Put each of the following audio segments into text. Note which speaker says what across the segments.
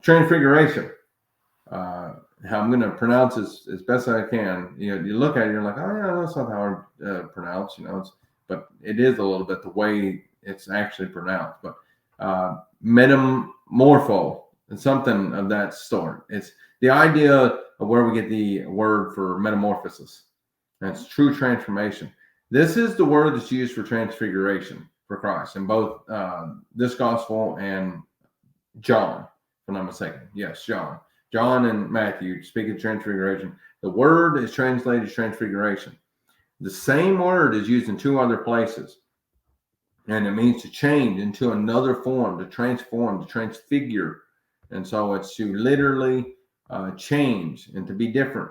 Speaker 1: Transfiguration. How I'm going to pronounce this as best I can. You look at it, you're like, oh yeah, that's not hard to pronounce. But it is a little bit the way it's actually pronounced. But metamorpho and something of that sort. It's the idea of where we get the word for metamorphosis. That's true transformation. This is the word that's used for transfiguration for Christ in both this gospel and John, if I'm not mistaken. Yes, John. John and Matthew speak of transfiguration. The word is translated as transfiguration. The same word is used in two other places. And it means to change into another form, to transform, to transfigure. And so it's to literally change and to be different,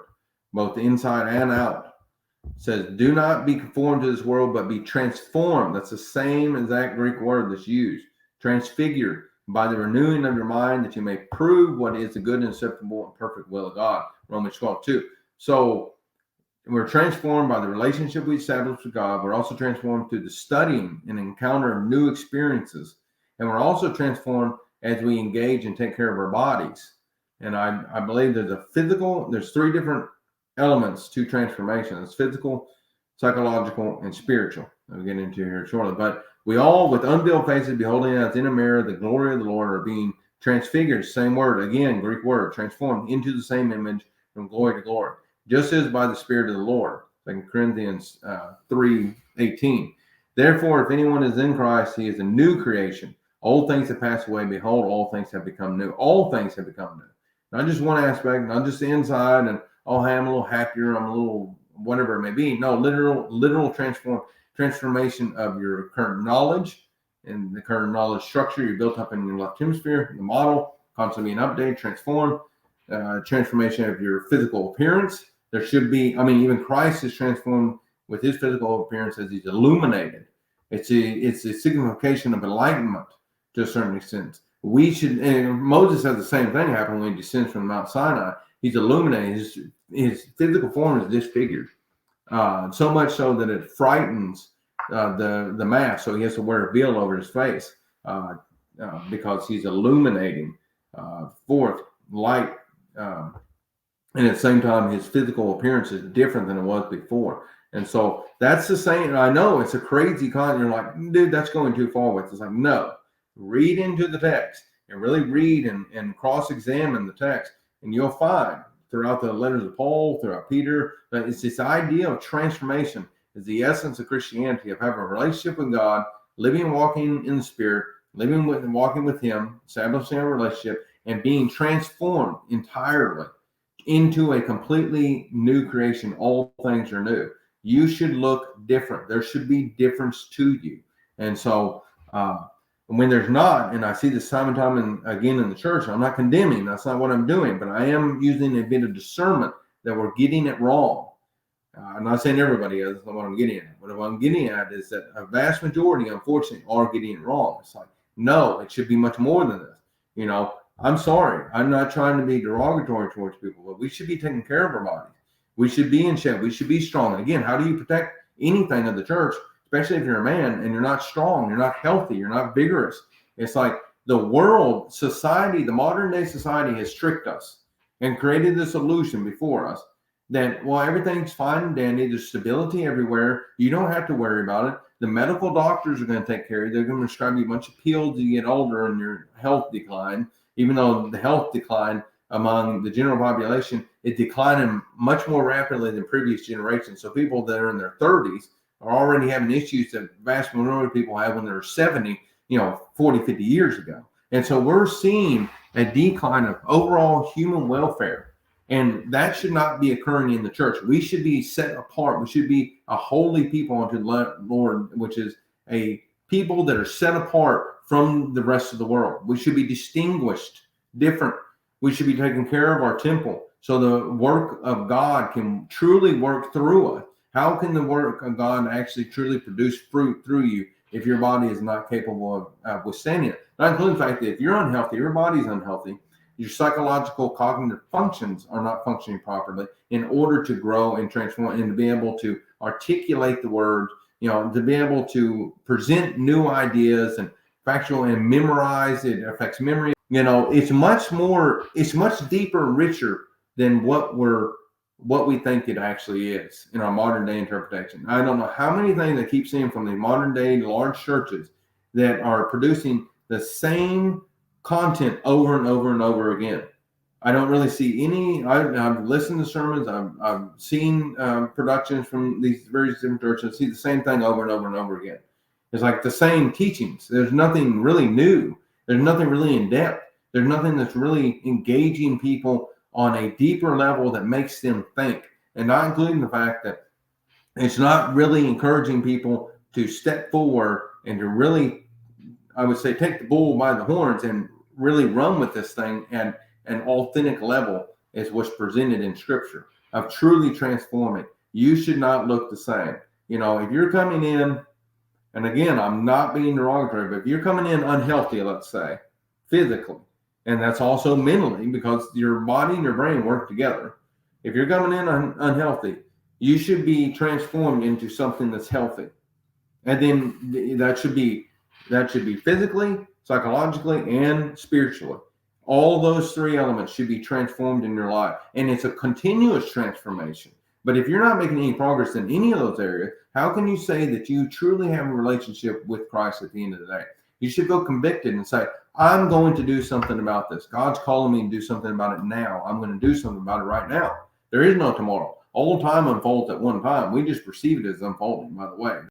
Speaker 1: both inside and out. It says, do not be conformed to this world, but be transformed. That's the same exact Greek word that's used. Transfigured by the renewing of your mind, that you may prove what is the good and acceptable and perfect will of God. Romans 12:2. So we're transformed by the relationship we establish with God. We're also transformed through the studying and encounter of new experiences. And we're also transformed as we engage and take care of our bodies. And I believe there's three different elements to transformation. It's physical, psychological, and spiritual. I'll get into here shortly. But we all, with unveiled faces, beholding as in a mirror the glory of the Lord, are being transfigured. Same word, again, Greek word, transformed into the same image from glory to glory, just as by the Spirit of the Lord. 2 Corinthians 3:18. Therefore, if anyone is in Christ, he is a new creation. Old things have passed away. Behold, all things have become new. All things have become new. Not just one aspect, not just the inside, and oh, hey, I'm a little happier, I'm a little whatever it may be. No, literal transformation of your current knowledge and the current knowledge structure you're built up in your left hemisphere, the model, constantly being updated, transformed, transformation of your physical appearance. There should be, even Christ is transformed with his physical appearance as he's illuminated. It's a signification of enlightenment to a certain extent. We should, and Moses has the same thing happen when he descends from Mount Sinai. He's illuminated. His physical form is disfigured. So much so that it frightens the mass. So he has to wear a veil over his face because he's illuminating forth light. And at the same time, his physical appearance is different than it was before. And so that's the same. I know it's a crazy concept. You're like, dude, that's going too far with. It's like, no, read into the text and really read and cross-examine the text. And you'll find throughout the letters of Paul, throughout Peter, that it's this idea of transformation is the essence of Christianity, of having a relationship with God, living and walking in the Spirit, living with and walking with him, establishing a relationship, and being transformed entirely into a completely new creation. All things are new. You should look different. There should be difference to you. And so when there's not, and I see this time and time again in the church, I'm not condemning. That's not what I'm doing. But I am using a bit of discernment that we're getting it wrong. I'm not saying everybody is. That's not what I'm getting at. What I'm getting at is that a vast majority, unfortunately, are getting it wrong. It's like, no, it should be much more than this. I'm sorry. I'm not trying to be derogatory towards people, but we should be taking care of our bodies. We should be in shape. We should be strong. Again, how do you protect anything of the church, especially if you're a man and you're not strong, you're not healthy, you're not vigorous? It's like the world, society, the modern day society has tricked us and created this illusion before us that, well, everything's fine and dandy. There's stability everywhere. You don't have to worry about it. The medical doctors are going to take care of you. They're going to prescribe you a bunch of pills as you get older and your health decline, even though the health decline among the general population, it declining much more rapidly than previous generations. So people that are in their 30s are already having issues that vast majority of people have when they're 70, 40, 50 years ago. And so we're seeing a decline of overall human welfare. And that should not be occurring in the church. We should be set apart. We should be a holy people unto the Lord, which is a people that are set apart from the rest of the world. We should be distinguished, different. We should be taking care of our temple so the work of God can truly work through us. How can the work of God actually truly produce fruit through you if your body is not capable of withstanding it? Not including the fact that if you're unhealthy, your body's unhealthy, your psychological cognitive functions are not functioning properly in order to grow and transform and to be able to articulate the word, to be able to present new ideas and factual and memorize. It affects memory. You know, it's much deeper and richer than what we think it actually is in our modern day interpretation. I don't know how many things I keep seeing from the modern day large churches that are producing the same content over and over and over again. I don't really see any. I've listened to sermons. I've seen productions from these various different churches. See the same thing over and over and over again. It's like the same teachings. There's nothing really new. There's nothing really in depth. There's nothing that's really engaging people on a deeper level that makes them think, and not including the fact that it's not really encouraging people to step forward and to really, I would say, take the bull by the horns and really run with this thing at an authentic level as what's presented in Scripture of truly transforming. You should not look the same. You know, if you're coming in, and again, I'm not being derogatory, but if you're coming in unhealthy, let's say, physically, and that's also mentally, because your body and your brain work together. If you're coming in unhealthy, you should be transformed into something that's healthy. And then that should be physically, psychologically, and spiritually. All those three elements should be transformed in your life. And it's a continuous transformation. But if you're not making any progress in any of those areas, how can you say that you truly have a relationship with Christ at the end of the day? You should feel convicted and say, I'm going to do something about this. God's calling me to do something about it now. I'm going to do something about it right now. There is no tomorrow. All time unfolds at one time. We just perceive it as unfolding, by the way.